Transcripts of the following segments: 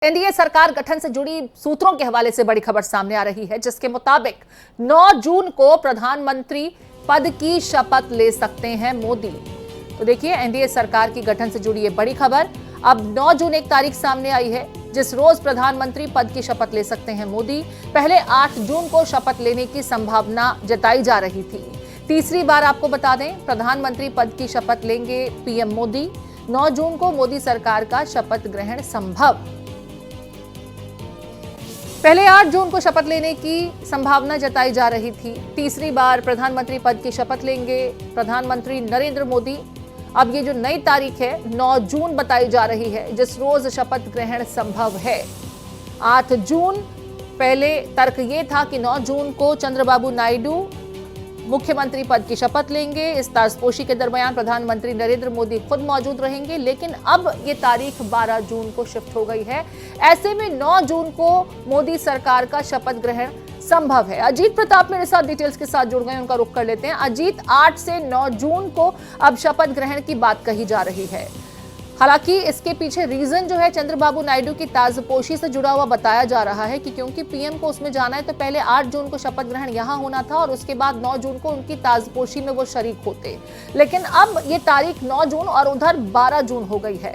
NDA सरकार गठन से जुड़ी सूत्रों के हवाले से बड़ी खबर सामने आ रही है, जिसके मुताबिक 9 जून को प्रधानमंत्री पद की शपथ ले सकते हैं मोदी। तो देखिए, एनडीए सरकार की गठन से जुड़ी ये बड़ी खबर। अब 9 जून एक तारीख सामने आई है जिस रोज प्रधानमंत्री पद की शपथ ले सकते हैं मोदी। पहले 8 जून को शपथ लेने की संभावना जताई जा रही थी। तीसरी बार आपको बता दें, प्रधानमंत्री पद की शपथ लेंगे पीएम मोदी। 9 जून को मोदी सरकार का शपथ ग्रहण संभव। पहले 8 जून को शपथ लेने की संभावना जताई जा रही थी। तीसरी बार प्रधानमंत्री पद की शपथ लेंगे प्रधानमंत्री नरेंद्र मोदी। अब ये जो नई तारीख है 9 जून बताई जा रही है जिस रोज शपथ ग्रहण संभव है। 8 जून पहले तर्क ये था कि 9 जून को चंद्रबाबू नायडू मुख्यमंत्री पद की शपथ लेंगे। इस ताजपोशी के दरमियान प्रधानमंत्री नरेंद्र मोदी खुद मौजूद रहेंगे, लेकिन अब ये तारीख 12 जून को शिफ्ट हो गई है। ऐसे में 9 जून को मोदी सरकार का शपथ ग्रहण संभव है। अजीत प्रताप मेरे साथ डिटेल्स के साथ जुड़ गए, उनका रुख कर लेते हैं। अजीत, 8 से 9 जून को अब शपथ ग्रहण की बात कही जा रही है। हालांकि इसके पीछे रीजन जो है चंद्रबाबू नायडू की ताजपोशी से जुड़ा हुआ बताया जा रहा है कि क्योंकि पीएम को उसमें जाना है तो पहले 8 जून को शपथ ग्रहण यहां होना था और उसके बाद 9 जून को उनकी ताजपोशी में वो शरीक होते। लेकिन अब ये तारीख 9 जून और उधर 12 जून हो गई है।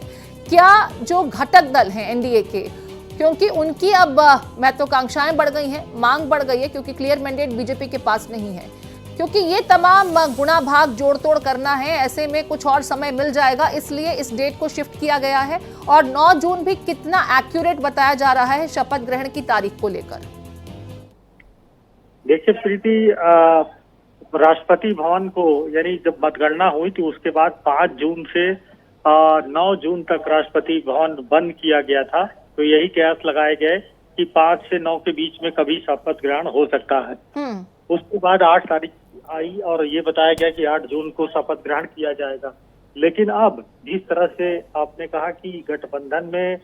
क्या जो घटक दल हैं एनडीए के, क्योंकि उनकी अब महत्वाकांक्षाएं बढ़ गई हैं, मांग बढ़ गई है, क्योंकि क्लियर मैंडेट बीजेपी के पास नहीं है, क्योंकि ये तमाम गुणा भाग जोड़ तोड़ करना है, ऐसे में कुछ और समय मिल जाएगा, इसलिए इस डेट को शिफ्ट किया गया है। और 9 जून भी कितना एक्यूरेट बताया जा रहा है शपथ ग्रहण की तारीख को लेकर? देखिए प्रीति, राष्ट्रपति भवन को यानी जब मतगणना हुई थी उसके बाद 5 जून से 9 जून तक राष्ट्रपति भवन बंद किया गया था। तो यही कयास लगाए गए कि 5 से 9 के बीच में कभी शपथ ग्रहण हो सकता है। उसके बाद 8 तारीख आई और ये बताया गया कि 8 जून को शपथ ग्रहण किया जाएगा। लेकिन अब जिस तरह से आपने कहा कि गठबंधन में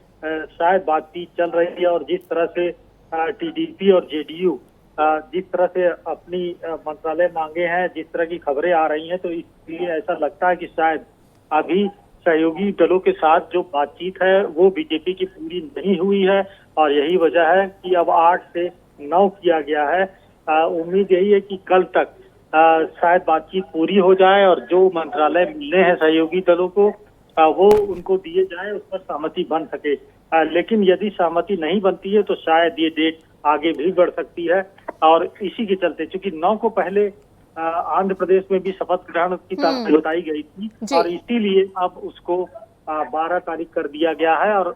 शायद बातचीत चल रही है और जिस तरह से टीडीपी और जेडीयू जिस तरह से अपनी मंत्रालय मांगे हैं, जिस तरह की खबरें आ रही हैं, तो इसलिए ऐसा लगता है कि शायद अभी सहयोगी दलों के साथ जो बातचीत है वो बीजेपी की पूरी नहीं हुई है और यही वजह है कि अब 8 से 9 किया गया है। उम्मीद यही है कि कल तक शायद बातचीत पूरी हो जाए और जो मंत्रालय मिलने हैं सहयोगी दलों को वो उनको दिए जाए, उस पर सहमति बन सके। लेकिन यदि सहमति नहीं बनती है तो शायद ये डेट आगे भी बढ़ सकती है। और इसी के चलते, चूंकि 9 को पहले आंध्र प्रदेश में भी शपथ ग्रहण की तारीख बताई गई थी और इसीलिए अब उसको 12 तारीख कर दिया गया है। और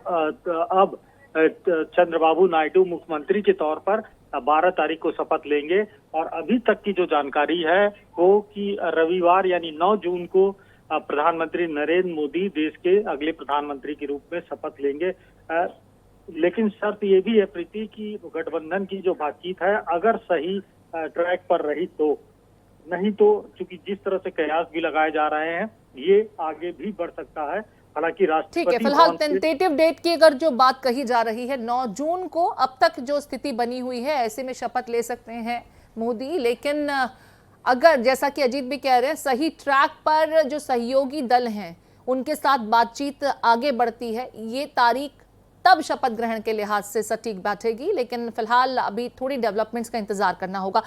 अब चंद्रबाबू नायडू मुख्यमंत्री के तौर पर 12 तारीख को शपथ लेंगे। और अभी तक की जो जानकारी है वो कि रविवार यानी 9 जून को प्रधानमंत्री नरेंद्र मोदी देश के अगले प्रधानमंत्री के रूप में शपथ लेंगे। लेकिन शर्त ये भी है प्रीति कि गठबंधन की जो बातचीत है अगर सही ट्रैक पर रही तो, नहीं तो चूंकि जिस तरह से कयास भी लगाए जा रहे हैं ये आगे भी बढ़ सकता है। हालांकि ठीक है, फिलहाल टेंटेटिव डेट की अगर जो बात कही जा रही है 9 जून को, अब तक जो स्थिति बनी हुई है ऐसे में शपथ ले सकते हैं मोदी। लेकिन अगर जैसा कि अजीत भी कह रहे हैं सही ट्रैक पर जो सहयोगी दल हैं उनके साथ बातचीत आगे बढ़ती है, ये तारीख तब शपथ ग्रहण के लिहाज से सटीक बैठेगी। लेकिन फिलहाल अभी थोड़ी डेवलपमेंट्स का इंतजार करना होगा।